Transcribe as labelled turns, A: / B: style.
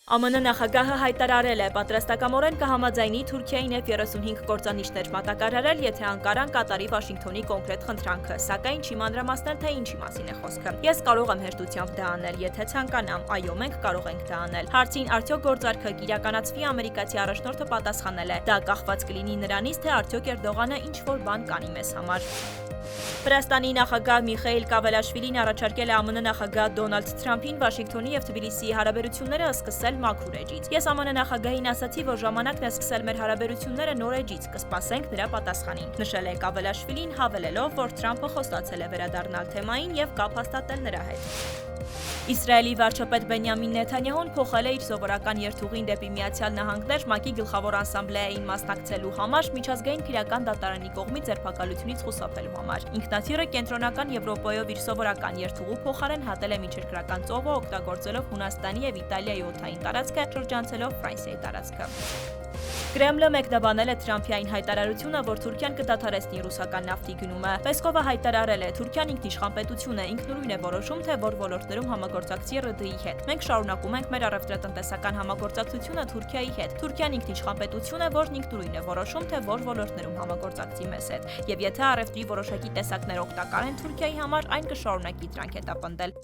A: ԱՄՆ նախագահը հայտարարել է, պատրաստակամորեն կհամաձայնի Թուրքիային F-35 կործանիչներ մատակարարել, եթե Անկարան կատարի Վաշինգտոնի կոնկրետ խնդրանքը, սակայն չի մանրամասնել, թե ինչի մասին է խոսքը։ Ես կարող եմ հեշտությամբ դա անել, եթե ցանկանամ, այո, մենք կարող ենք դա անել։ Հարցին արդյոք գործարքը կիրականացվի, ամերիկացի առաջնորդը պատասխանել է. դա կախված կլինի նրանից, թե արդյոք Էրդողանը ինչ-որ բան կանի մեզ համար։ Վրաստանի նախագահ Միխայիլ Կավելաշվիլին առաջարկել է ԱՄՆ նախագահ Դոնալդ Թրամփին Վաշինգտոնի եւ Թբիլիսիի հարաբերությունները սկսել մաքուր էջից։ Ես ԱՄՆ նախագահին ասացի, որ ժամանակն է սկսել մեր հարաբերությունները նոր էջից, կսպասենք նրա պատասխանին, նշել է Կավելաշվիլին, հավելելով, որ Թրամփը խոստացել է վերադառնալ թեմային եւ կապ հաստատել նրա հետ։ Իսրայելի վարչապետ Բենյամին Նեթանյահուն փոխել է իր սովորական երթուղին դեպի Միացյալ Նահանգներ ՄԱԿ-ի գլխավոր ասամբլեային մասնակցելու համար միջազգային քրեական դատարանի կողմից ձերբակալությունից խուսափելու համար։ Ինքնաթիռը կենտրոնական Եվրոպայով իր սովորական երթուղու փոխարեն հատել է միջերկրական ծովը, օգտագործելով Հունաստանի եւ Իտալիայի օդային տարածքը, շրջանցելով Ֆրանսիայի տարածքը։ Կրեմլը մեկնաբանել է Թրամփի այն հայտարարությունը, որ Թուրքիան կդադարեցնի ռուսական նավթի գնումը։ Պեսկովը հայտարարել է, Թուրքիան ինքնիշխան պետություն է, ինքնուրույն է որոշում, թե որ ոլորտներում համագործակցի ՌԴ-ի հետ։ Մենք շարունակում ենք մեր առևտրատնտեսական համագործակցությունը Թուրքիայի հետ։ Թուրքիան ինքնիշխան պետություն է, որն ինքնուրույն է որոշում, թե որ ոլորտներում համագործակցի մեզ հետ։ Եվ եթե առևտրի որոշակի տեսակներ օգտակար են Թուրքիայի համար, այն կշարունակի դրանք հետապնդել։